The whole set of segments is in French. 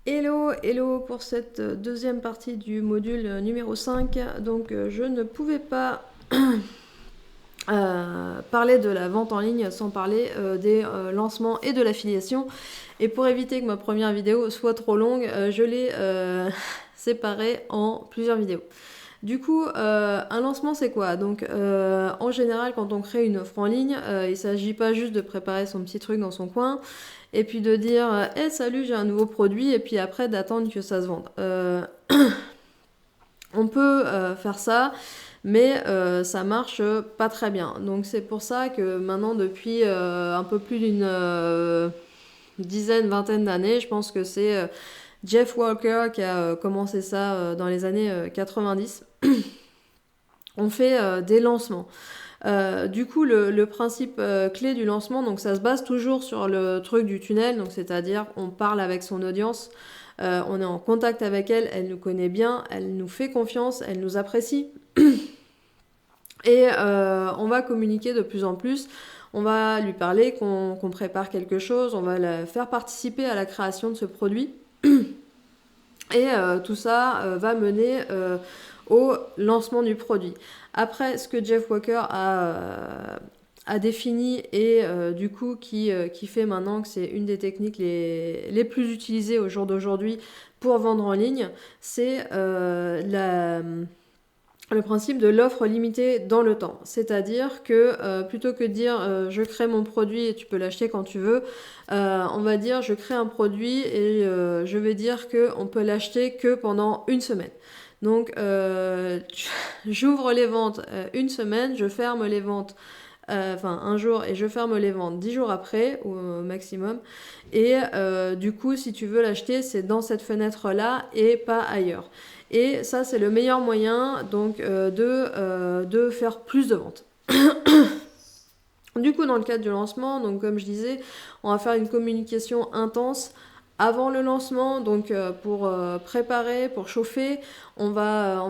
Hello, hello pour cette deuxième partie du module numéro 5. Donc je ne pouvais pas parler de la vente en ligne sans parler des lancements et de l'affiliation. Et pour éviter que ma première vidéo soit trop longue, je l'ai séparée en plusieurs vidéos. Du coup, un lancement, c'est quoi? Donc, en général, quand on crée une offre en ligne, il ne s'agit pas juste de préparer son petit truc dans son coin et puis de dire hey, salut, j'ai un nouveau produit, et puis après d'attendre que ça se vende. On peut faire ça, mais ça marche pas très bien. Donc, c'est pour ça que maintenant, depuis un peu plus d'une dizaine, vingtaine d'années, je pense que c'est Jeff Walker qui a commencé ça dans les années 90. On fait des lancements. Du coup, le principe clé du lancement, donc ça se base toujours sur le truc du tunnel, donc c'est-à-dire on parle avec son audience, on est en contact avec elle, elle nous connaît bien, elle nous fait confiance, elle nous apprécie, et on va communiquer de plus en plus. On va lui parler qu'on prépare quelque chose, on va la faire participer à la création de ce produit. Et tout ça va mener au lancement du produit. Après, ce que Jeff Walker a défini et du coup qui fait maintenant que c'est une des techniques les plus utilisées au jour d'aujourd'hui pour vendre en ligne, c'est le principe de l'offre limitée dans le temps. C'est-à-dire que plutôt que de dire je crée mon produit et tu peux l'acheter quand tu veux, on va dire je crée un produit et je vais dire qu'on peut l'acheter que pendant une semaine. Donc j'ouvre les ventes une semaine, je ferme les ventes un jour et je ferme les ventes 10 jours après au maximum. Et du coup, si tu veux l'acheter, c'est dans cette fenêtre-là et pas ailleurs. Et ça, c'est le meilleur moyen donc de faire plus de ventes. Du coup, dans le cadre du lancement, donc comme je disais, on va faire une communication intense avant le lancement, donc pour préparer, pour chauffer, on va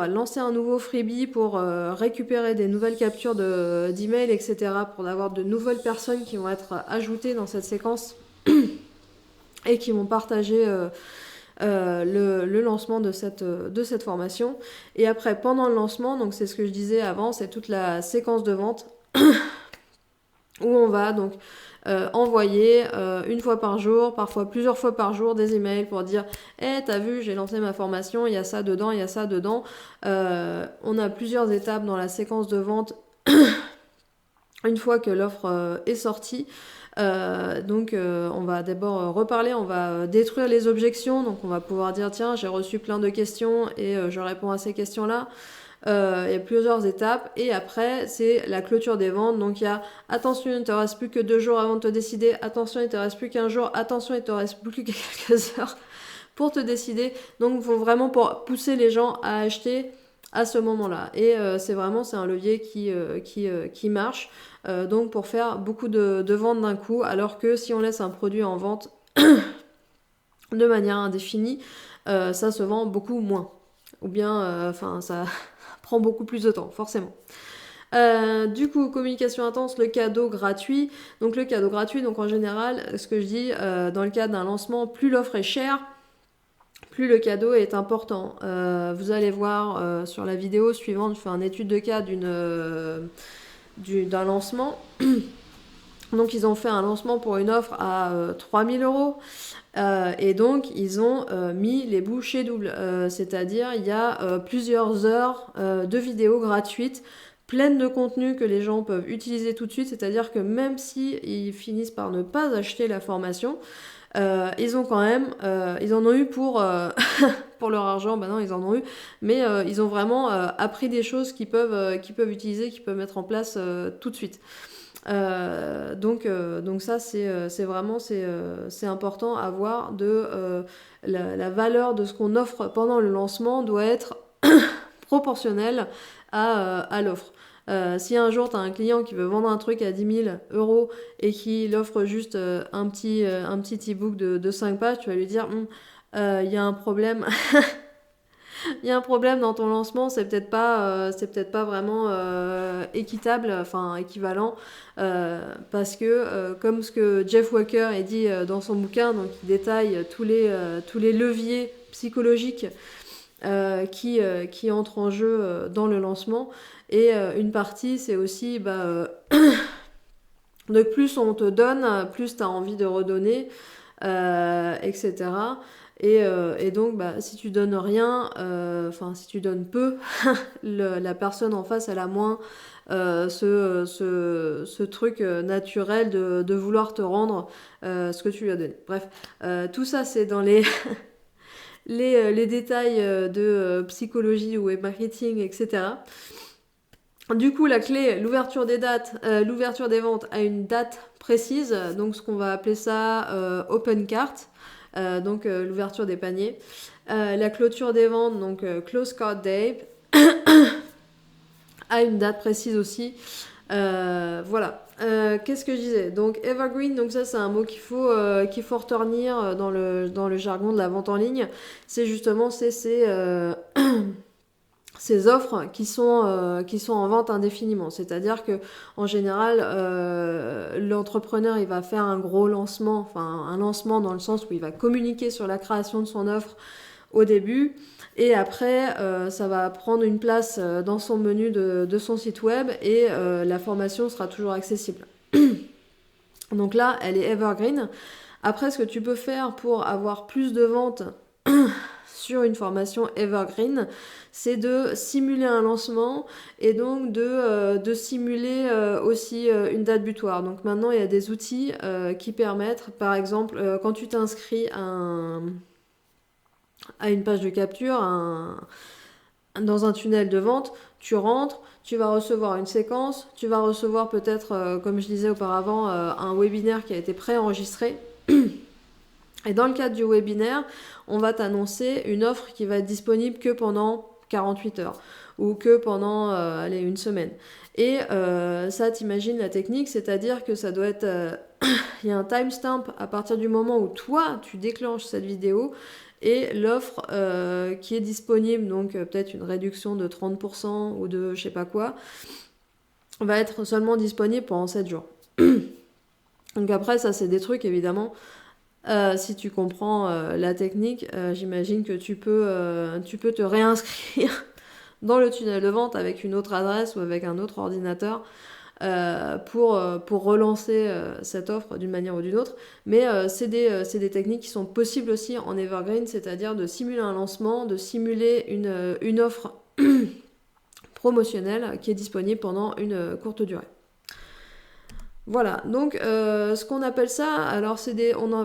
lancer un nouveau freebie pour récupérer des nouvelles captures d'emails, etc., pour avoir de nouvelles personnes qui vont être ajoutées dans cette séquence et qui vont partager le lancement de cette formation. Et après, pendant le lancement, donc c'est ce que je disais avant, c'est toute la séquence de vente où on va donc envoyer une fois par jour, parfois plusieurs fois par jour, des emails pour dire hey, t'as vu, j'ai lancé ma formation, il y a ça dedans, il y a ça dedans. On a plusieurs étapes dans la séquence de vente une fois que l'offre est sortie. On va d'abord reparler, on va détruire les objections, donc on va pouvoir dire tiens, j'ai reçu plein de questions et je réponds à ces questions-là. Il y a plusieurs étapes et après c'est la clôture des ventes. Donc il y a attention, il ne te reste plus que 2 jours avant de te décider, attention, il ne te reste plus qu'un jour, attention, il ne te reste plus que quelques heures pour te décider. Donc il faut vraiment pour pousser les gens à acheter à ce moment-là. Et c'est un levier qui marche. Donc pour faire beaucoup de ventes d'un coup, alors que si on laisse un produit en vente de manière indéfinie, ça se vend beaucoup moins. Ou bien, ça prend beaucoup plus de temps, forcément. Du coup, communication intense, le cadeau gratuit. Donc le cadeau gratuit, donc en général, ce que je dis, dans le cadre d'un lancement, plus l'offre est chère, plus le cadeau est important. Vous allez voir sur la vidéo suivante, je fais une étude de cas d'un lancement. Donc ils ont fait un lancement pour une offre à 3000 euros. Et donc ils ont mis les bouchées doubles. C'est-à-dire il y a plusieurs heures de vidéos gratuites pleines de contenu que les gens peuvent utiliser tout de suite. C'est-à-dire que même si ils finissent par ne pas acheter la formation, ils ont quand même, ils en ont eu pour pour leur argent. Bah non, ils en ont eu, mais ils ont vraiment appris des choses qu'ils peuvent utiliser, qu'ils peuvent mettre en place tout de suite. Donc ça c'est important à voir la valeur de ce qu'on offre pendant le lancement doit être proportionnelle à l'offre. Si un jour tu as un client qui veut vendre un truc à 10 000 euros et qu'il offre juste un petit e-book de 5 pages, tu vas lui dire il y a un problème il y a un problème dans ton lancement, c'est peut-être pas vraiment équitable, enfin équivalent, parce que comme ce que Jeff Walker a dit dans son bouquin, donc il détaille tous les leviers psychologiques qui entrent en jeu dans le lancement. Et une partie, c'est aussi de plus on te donne, plus tu as envie de redonner, etc. Et donc, si tu donnes rien, si tu donnes peu, la personne en face, elle a moins ce truc naturel de vouloir te rendre ce que tu lui as donné. Bref, tout ça, c'est dans les détails de psychologie ou web marketing, etc. Du coup, la clé, l'ouverture des ventes à une date précise, donc ce qu'on va appeler ça open cart, donc l'ouverture des paniers. La clôture des ventes, donc close cart day, à une date précise aussi. Voilà. Qu'est-ce que je disais? Donc evergreen, donc ça c'est un mot qu'il faut retenir dans le jargon de la vente en ligne. C'est justement ces offres qui sont en vente indéfiniment. C'est-à-dire que en général, l'entrepreneur il va faire un gros lancement, enfin un lancement dans le sens où il va communiquer sur la création de son offre au début, et après ça va prendre une place dans son menu de son site web, et la formation sera toujours accessible. Donc là, elle est evergreen. Après, ce que tu peux faire pour avoir plus de ventes sur une formation evergreen, c'est de simuler un lancement, et donc de simuler aussi une date butoir. Donc maintenant, il y a des outils qui permettent, par exemple, quand tu t'inscris à une page de capture, dans un tunnel de vente, tu rentres, tu vas recevoir une séquence, tu vas recevoir peut-être, comme je disais auparavant, un webinaire qui a été préenregistré. Et dans le cadre du webinaire, on va t'annoncer une offre qui va être disponible que pendant 48 heures ou que pendant une semaine. Et ça, t'imagines la technique, c'est-à-dire que ça doit être... il y a un timestamp à partir du moment où toi, tu déclenches cette vidéo, et l'offre qui est disponible, donc peut-être une réduction de 30% ou de je sais pas quoi, va être seulement disponible pendant 7 jours. Donc après, ça c'est des trucs évidemment... si tu comprends la technique, j'imagine que tu peux te réinscrire dans le tunnel de vente avec une autre adresse ou avec un autre ordinateur pour relancer cette offre d'une manière ou d'une autre. Mais c'est des techniques qui sont possibles aussi en evergreen, c'est-à-dire de simuler un lancement, de simuler une offre promotionnelle qui est disponible pendant une courte durée. Voilà, donc ce qu'on appelle ça, alors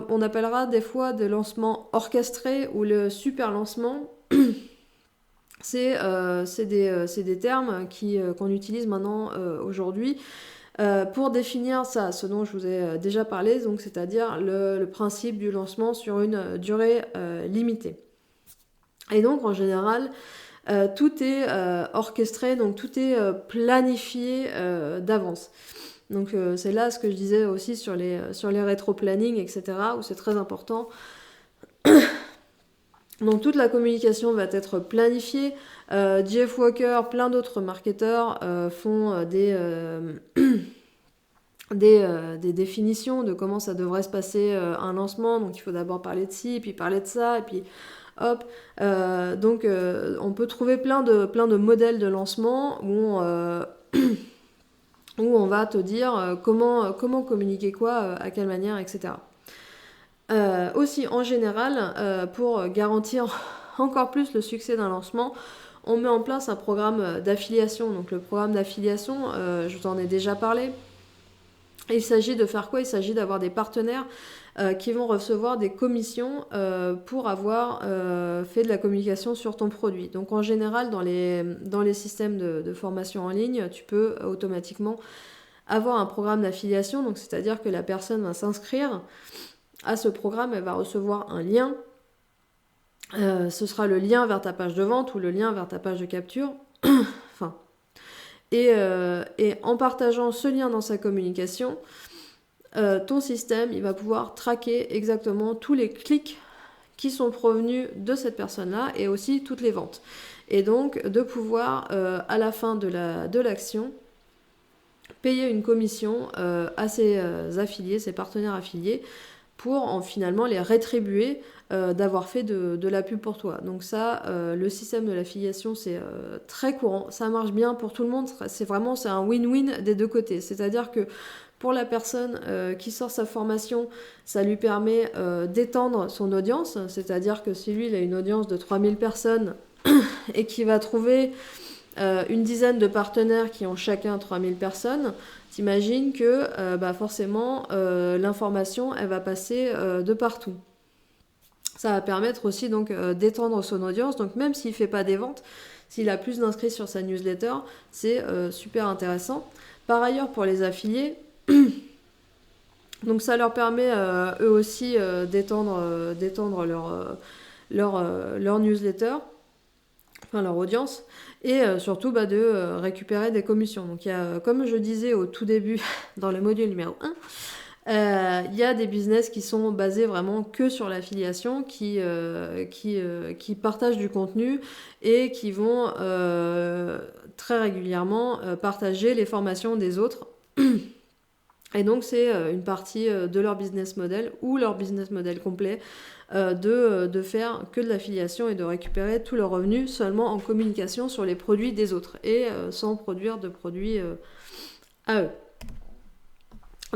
on appellera des fois des lancements orchestrés ou le super lancement. C'est des termes qu'on utilise maintenant aujourd'hui pour définir ça, ce dont je vous ai déjà parlé, donc c'est-à-dire le principe du lancement sur une durée limitée. Et donc en général, tout est orchestré, donc tout est planifié d'avance. Donc c'est là ce que je disais aussi sur les rétro-planning, etc., où c'est très important. Donc toute la communication va être planifiée. Jeff Walker, plein d'autres marketeurs font des définitions de comment ça devrait se passer un lancement. Donc il faut d'abord parler de ci, puis parler de ça, et puis hop. Donc on peut trouver plein de modèles de lancement où on va te dire comment communiquer quoi, à quelle manière, etc. Aussi, en général, pour garantir encore plus le succès d'un lancement, on met en place un programme d'affiliation. Donc le programme d'affiliation, je t'en ai déjà parlé. Il s'agit de faire quoi? Il s'agit d'avoir des partenaires qui vont recevoir des commissions pour avoir fait de la communication sur ton produit. Donc en général, dans les systèmes de formation en ligne, tu peux automatiquement avoir un programme d'affiliation. Donc c'est-à-dire que la personne va s'inscrire à ce programme, elle va recevoir un lien. Ce sera le lien vers ta page de vente ou le lien vers ta page de capture. Enfin. Et en partageant ce lien dans sa communication, ton système, il va pouvoir traquer exactement tous les clics qui sont provenus de cette personne-là et aussi toutes les ventes. Et donc de pouvoir, à la fin de l'action, payer une commission à ses affiliés, ses partenaires affiliés, pour finalement les rétribuer d'avoir fait de la pub pour toi. Donc ça, le système de l'affiliation, c'est très courant, ça marche bien pour tout le monde, c'est un win-win des deux côtés. C'est-à-dire que pour la personne qui sort sa formation, ça lui permet d'étendre son audience, c'est-à-dire que si lui, il a une audience de 3000 personnes et qu'il va trouver une dizaine de partenaires qui ont chacun 3000 personnes, t'imagines que forcément l'information elle va passer de partout. Ça va permettre aussi donc d'étendre son audience, donc même s'il ne fait pas des ventes, s'il a plus d'inscrits sur sa newsletter, c'est super intéressant. Par ailleurs, pour les affiliés, donc ça leur permet eux aussi d'étendre leur newsletter, enfin leur audience, et surtout de récupérer des commissions. Donc il y a, comme je disais au tout début dans le module numéro 1, il y a des business qui sont basés vraiment que sur l'affiliation, qui partagent du contenu et qui vont très régulièrement partager les formations des autres. Et donc c'est une partie de leur business model ou leur business model complet de faire que de l'affiliation et de récupérer tous leurs revenus seulement en communication sur les produits des autres et sans produire de produits à eux.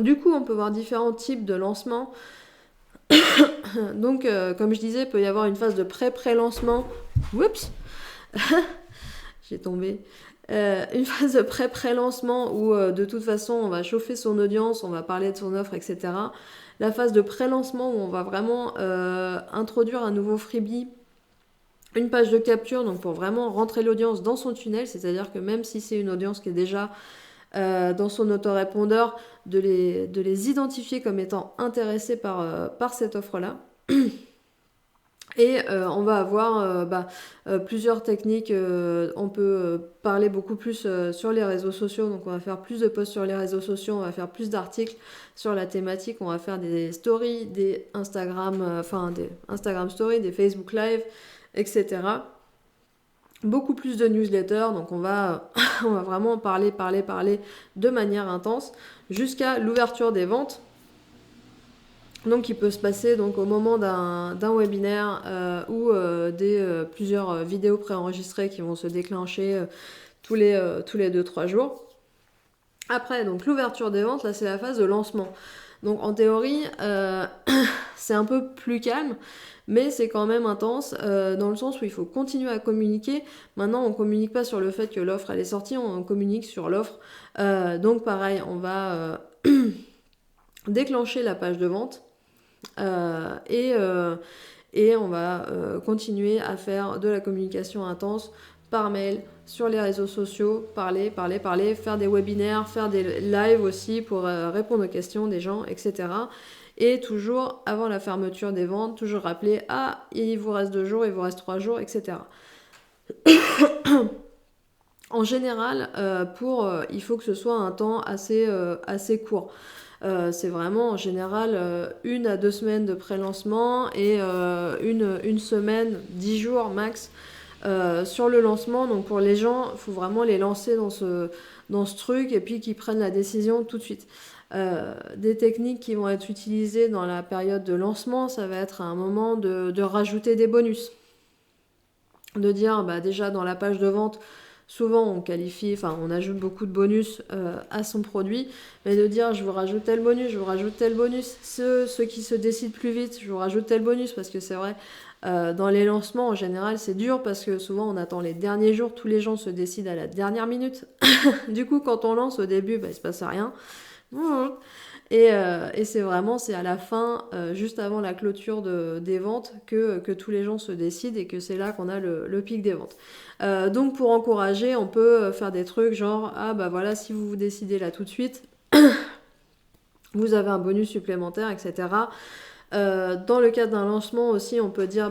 Du coup, on peut voir différents types de lancements. Donc, comme je disais, il peut y avoir une phase de pré-lancement. Oups j'ai tombé. Une phase de pré-lancement où de toute façon on va chauffer son audience, on va parler de son offre, etc. La phase de pré-lancement où on va vraiment introduire un nouveau freebie, une page de capture, donc pour vraiment rentrer l'audience dans son tunnel, c'est-à-dire que même si c'est une audience qui est déjà dans son autorépondeur, de les identifier comme étant intéressés par cette offre-là. Et on va avoir plusieurs techniques. On peut parler beaucoup plus sur les réseaux sociaux. Donc on va faire plus de posts sur les réseaux sociaux, on va faire plus d'articles sur la thématique, on va faire des stories, des Instagram stories, des Facebook Live, etc. Beaucoup plus de newsletters, donc on va vraiment parler de manière intense jusqu'à l'ouverture des ventes. Donc il peut se passer donc, au moment d'un webinaire ou plusieurs vidéos préenregistrées qui vont se déclencher tous les 2-3 jours. Après, donc l'ouverture des ventes, là c'est la phase de lancement. Donc en théorie, c'est un peu plus calme, mais c'est quand même intense dans le sens où il faut continuer à communiquer. Maintenant, on ne communique pas sur le fait que l'offre elle est sortie, on communique sur l'offre. Donc pareil, on va déclencher la page de vente. Et on va continuer à faire de la communication intense par mail, sur les réseaux sociaux, parler, faire des webinaires, faire des lives aussi pour répondre aux questions des gens, etc. Et toujours avant la fermeture des ventes, toujours rappeler « Ah, il vous reste 2 jours, il vous reste 3 jours, etc. » En général, il faut que ce soit un temps assez court. C'est vraiment en général 1 à 2 semaines de pré-lancement et une semaine, 10 jours max sur le lancement. Donc pour les gens, il faut vraiment les lancer dans ce truc et puis qu'ils prennent la décision tout de suite. Des techniques qui vont être utilisées dans la période de lancement, ça va être à un moment de rajouter des bonus. De dire déjà dans la page de vente, souvent on ajoute beaucoup de bonus à son produit, mais de dire je vous rajoute tel bonus, ceux qui se décident plus vite, je vous rajoute tel bonus, parce que c'est vrai, dans les lancements en général c'est dur parce que souvent on attend les derniers jours, tous les gens se décident à la dernière minute. Du coup quand on lance au début, il se passe rien. Et c'est à la fin, juste avant la clôture des ventes, que tous les gens se décident et que c'est là qu'on a le pic des ventes. Donc pour encourager, on peut faire des trucs genre si vous vous décidez là tout de suite, vous avez un bonus supplémentaire, etc. Dans le cadre d'un lancement aussi, on peut dire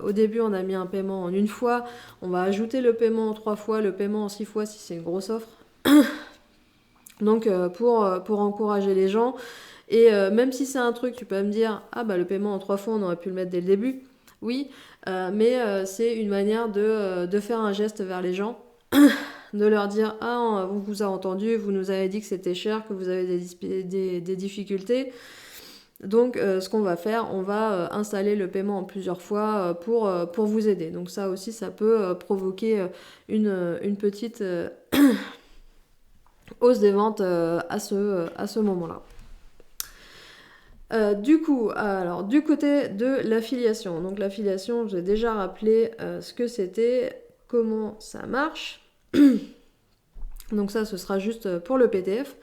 au début on a mis un paiement en 1 fois, on va ajouter le paiement en 3 fois, le paiement en 6 fois si c'est une grosse offre. Donc pour encourager les gens Et même si c'est un truc, tu peux me dire, ah bah le paiement en 3 fois, on aurait pu le mettre dès le début. Oui, mais c'est une manière de faire un geste vers les gens, de leur dire, ah, on vous a entendu, vous nous avez dit que c'était cher, que vous avez des difficultés. Donc ce qu'on va faire, on va installer le paiement en plusieurs fois pour vous aider. Donc ça aussi, ça peut provoquer une petite hausse des ventes à ce moment-là. Du coup, alors du côté de l'affiliation, donc l'affiliation, j'ai déjà rappelé ce que c'était, comment ça marche. Donc ça, ce sera juste pour le PDF.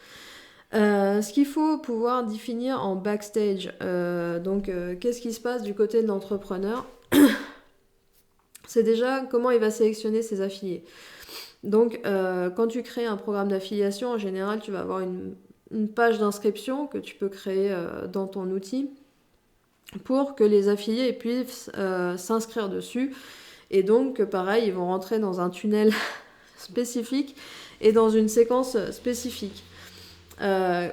Ce qu'il faut pouvoir définir en backstage, qu'est-ce qui se passe du côté de l'entrepreneur, c'est déjà comment il va sélectionner ses affiliés. Donc quand tu crées un programme d'affiliation, en général, tu vas avoir une page d'inscription que tu peux créer dans ton outil pour que les affiliés puissent s'inscrire dessus. Et donc, pareil, ils vont rentrer dans un tunnel spécifique et dans une séquence spécifique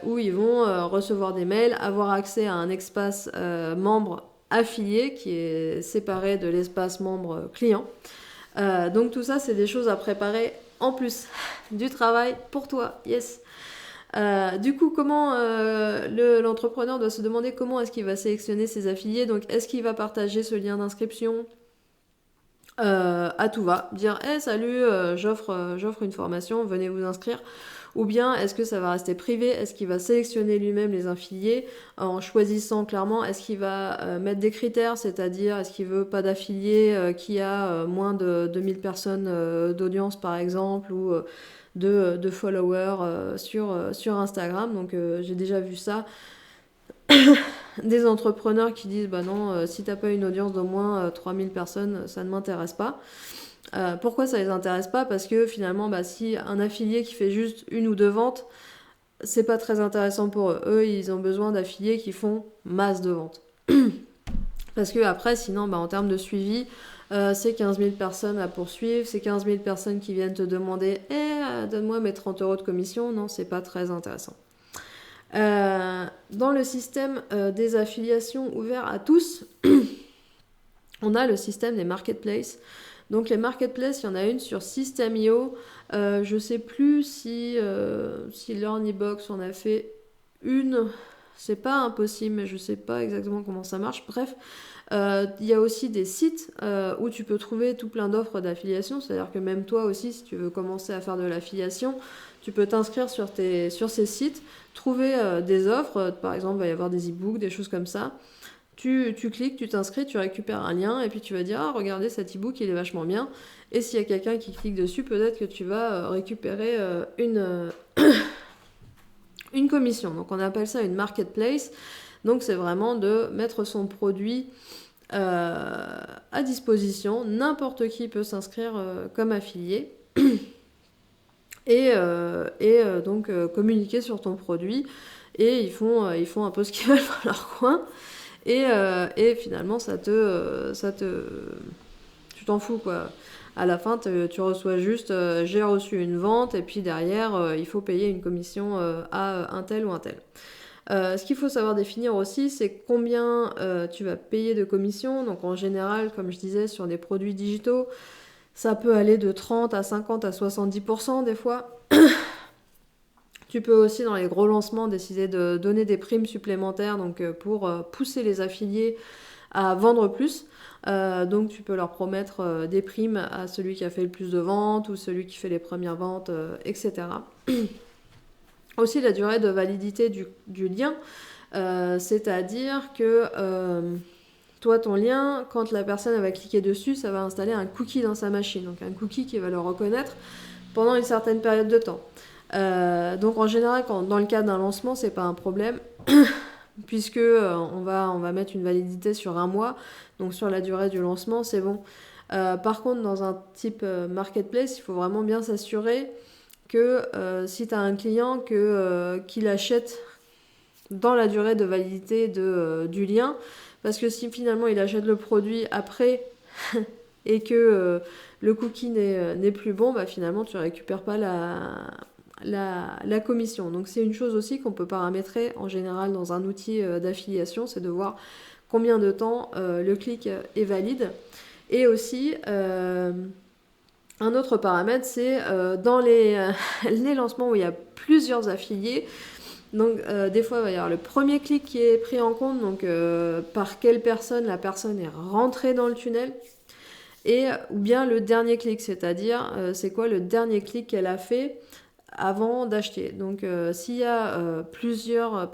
où ils vont recevoir des mails, avoir accès à un espace membre affilié qui est séparé de l'espace membre client. Donc tout ça, c'est des choses à préparer en plus du travail pour toi. Yes. Du coup, comment l'entrepreneur doit se demander comment est-ce qu'il va sélectionner ses affiliés. Donc, est-ce qu'il va partager ce lien d'inscription à tout va, dire hey, salut, j'offre une formation, venez vous inscrire. Ou bien est-ce que ça va rester privé? Est-ce qu'il va sélectionner lui-même les affiliés en choisissant clairement? Est-ce qu'il va mettre des critères, c'est-à-dire est-ce qu'il veut pas d'affiliés qui a moins de 2000 personnes d'audience par exemple, ou de followers sur Instagram. Donc j'ai déjà vu ça. Des entrepreneurs qui disent bah non, si t'as pas une audience d'au moins 3000 personnes, ça ne m'intéresse pas. Pourquoi ça les intéresse pas? Parce que finalement, si un affilié qui fait juste une ou deux ventes, c'est pas très intéressant pour eux. Eux, ils ont besoin d'affiliés qui font masse de ventes. Parce que après, sinon, en termes de suivi, c'est 15 000 personnes à poursuivre, c'est 15 000 personnes qui viennent te demander donne-moi mes 30 € de commission. Non, c'est pas très intéressant. Dans le système des affiliations ouverts à tous, on a le système des marketplaces. Donc les marketplaces, il y en a une sur System.io. Je ne sais plus si Learnybox en a fait une. C'est pas impossible, mais je ne sais pas exactement comment ça marche. Bref, il y a aussi des sites où tu peux trouver tout plein d'offres d'affiliation. C'est-à-dire que même toi aussi, si tu veux commencer à faire de l'affiliation, tu peux t'inscrire sur ces sites, trouver des offres. Par exemple, il va y avoir des e-books, des choses comme ça. Tu cliques, tu t'inscris, tu récupères un lien et puis tu vas dire « Ah, regardez cet e-book, il est vachement bien ». Et s'il y a quelqu'un qui clique dessus, peut-être que tu vas récupérer une commission. Donc on appelle ça une marketplace. Donc c'est vraiment de mettre son produit à disposition. N'importe qui peut s'inscrire comme affilié. Et donc communiquer sur ton produit. Et ils font un peu ce qu'ils veulent dans leur coin. Et finalement, tu t'en fous, quoi. À la fin, tu reçois juste j'ai reçu une vente, et puis derrière, il faut payer une commission à un tel ou un tel. Ce qu'il faut savoir définir aussi, c'est combien tu vas payer de commission. Donc en général, comme je disais, sur des produits digitaux, ça peut aller de 30 à 50 à 70% des fois. Tu peux aussi, dans les gros lancements, décider de donner des primes supplémentaires pour pousser les affiliés à vendre plus. Donc tu peux leur promettre des primes à celui qui a fait le plus de ventes ou celui qui fait les premières ventes, etc. Aussi la durée de validité du lien, c'est-à-dire que toi, ton lien, quand la personne va cliquer dessus, ça va installer un cookie dans sa machine. Donc un cookie qui va le reconnaître pendant une certaine période de temps. Donc en général, dans le cas d'un lancement, c'est pas un problème puisque on va mettre une validité sur 1 mois. Donc sur la durée du lancement, c'est bon. Par contre, dans un type marketplace, il faut vraiment bien s'assurer que si tu as un client qu'il achète dans la durée de validité du lien, parce que si finalement il achète le produit après et que le cookie n'est plus bon, finalement tu récupères pas la commission. Donc c'est une chose aussi qu'on peut paramétrer en général dans un outil d'affiliation, c'est de voir combien de temps le clic est valide. Et aussi, un autre paramètre, c'est dans les lancements où il y a plusieurs affiliés. Donc des fois il va y avoir le premier clic qui est pris en compte, donc par quelle personne la personne est rentrée dans le tunnel, ou bien le dernier clic, c'est-à-dire c'est quoi le dernier clic qu'elle a fait avant d'acheter. Donc s'il y a plusieurs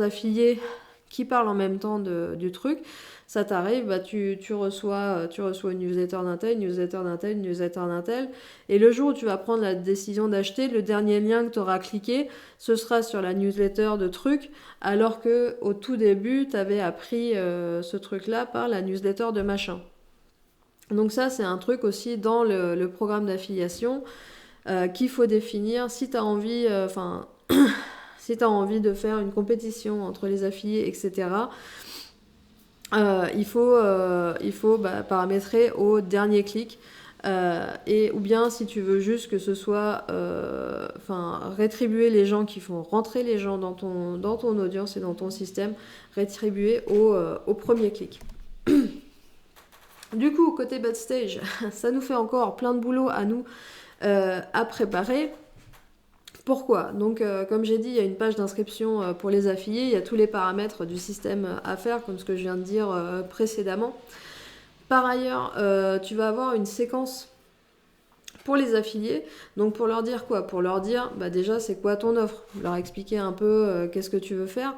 affiliés qui parlent en même temps du truc, ça t'arrive, tu reçois une newsletter d'un tel, newsletter d'un tel, et le jour où tu vas prendre la décision d'acheter, le dernier lien que tu auras cliqué, ce sera sur la newsletter de truc, alors que au tout début, tu avais appris ce truc-là par la newsletter de machin. Donc ça, c'est un truc aussi dans le programme d'affiliation qu'il faut définir si tu as envie, si tu as envie de faire une compétition entre les affiliés, etc. Il faut paramétrer au dernier clic. Ou bien si tu veux juste que ce soit rétribuer les gens qui font rentrer les gens dans ton audience et dans ton système, rétribuer au premier clic. Du coup, côté backstage, ça nous fait encore plein de boulot à nous à préparer. Pourquoi ? Donc, comme j'ai dit, il y a une page d'inscription pour les affiliés, il y a tous les paramètres du système à faire, comme ce que je viens de dire précédemment. Par ailleurs, tu vas avoir une séquence pour les affiliés. Donc, pour leur dire quoi ? Pour leur dire, déjà, c'est quoi ton offre ? Leur expliquer un peu qu'est-ce que tu veux faire.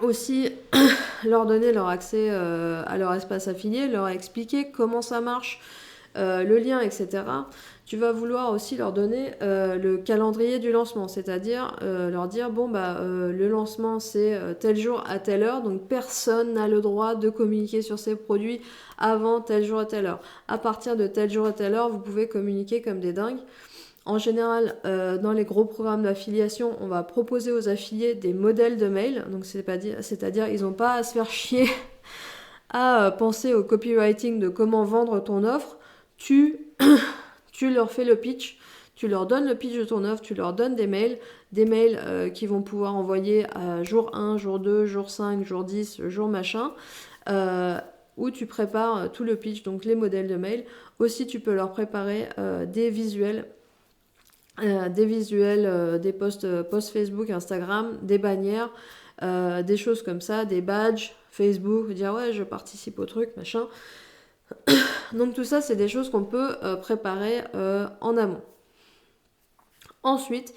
Aussi, leur donner leur accès à leur espace affilié, leur expliquer comment ça marche, le lien, etc. Tu vas vouloir aussi leur donner le calendrier du lancement, c'est-à-dire leur dire le lancement c'est tel jour à telle heure, donc personne n'a le droit de communiquer sur ces produits avant tel jour à telle heure. À partir de tel jour à telle heure, vous pouvez communiquer comme des dingues. En général, dans les gros programmes d'affiliation, on va proposer aux affiliés des modèles de mail, donc c'est-à-dire ils n'ont pas à se faire chier à penser au copywriting de comment vendre ton offre. Tu leur fais le pitch, tu leur donnes le pitch de ton offre, tu leur donnes des mails qu'ils vont pouvoir envoyer à jour 1, jour 2, jour 5, jour 10, jour machin, où tu prépares tout le pitch, donc les modèles de mail. Aussi, tu peux leur préparer des visuels, des posts Facebook, Instagram, des bannières, des choses comme ça, des badges, Facebook, dire ouais, je participe au truc, machin. Donc tout ça, c'est des choses qu'on peut préparer en amont. Ensuite,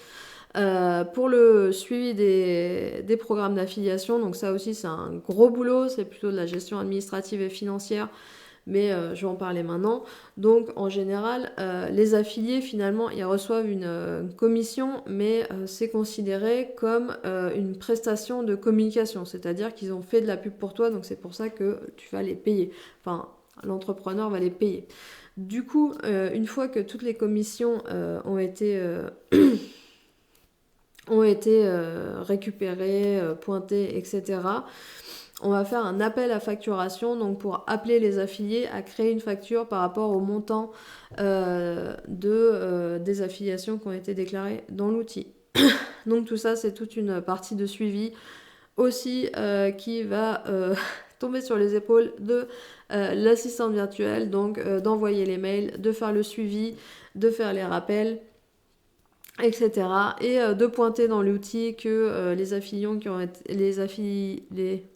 pour le suivi des programmes d'affiliation, donc ça aussi c'est un gros boulot, c'est plutôt de la gestion administrative et financière, mais je vais en parler maintenant. Donc en général, les affiliés finalement, ils reçoivent une commission, mais c'est considéré comme une prestation de communication, c'est-à-dire qu'ils ont fait de la pub pour toi, donc c'est pour ça que tu vas les payer. Enfin, l'entrepreneur va les payer. Du coup, une fois que toutes les commissions ont été récupérées, pointées, etc., on va faire un appel à facturation, donc pour appeler les affiliés à créer une facture par rapport au montant des affiliations qui ont été déclarées dans l'outil. Donc tout ça, c'est toute une partie de suivi aussi qui va tomber sur les épaules de l'assistante virtuelle, donc d'envoyer les mails, de faire le suivi, de faire les rappels, etc. Et de pointer dans l'outil que les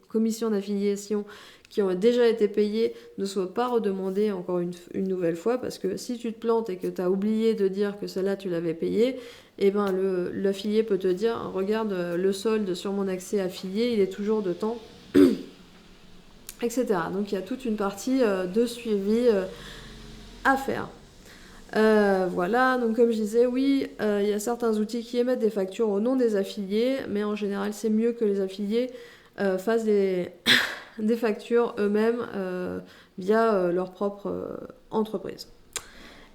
commissions d'affiliation qui ont déjà été payées ne soient pas redemandées encore une nouvelle fois, parce que si tu te plantes et que tu as oublié de dire que celle-là tu l'avais payée, et ben l'affilié peut te dire regarde le solde sur mon accès affilié, il est toujours de temps, etc. Donc il y a toute une partie de suivi à faire. Voilà, donc comme je disais, oui, il y a certains outils qui émettent des factures au nom des affiliés, mais en général c'est mieux que les affiliés fassent des factures eux-mêmes via leur propre entreprise.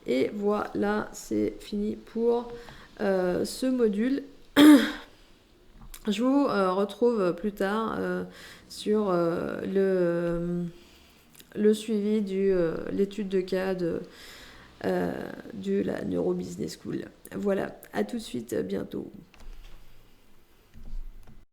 Et voilà, c'est fini pour ce module. Je vous retrouve plus tard sur le suivi de l'étude de cas de la Neuro Business School. Voilà, à tout de suite, bientôt.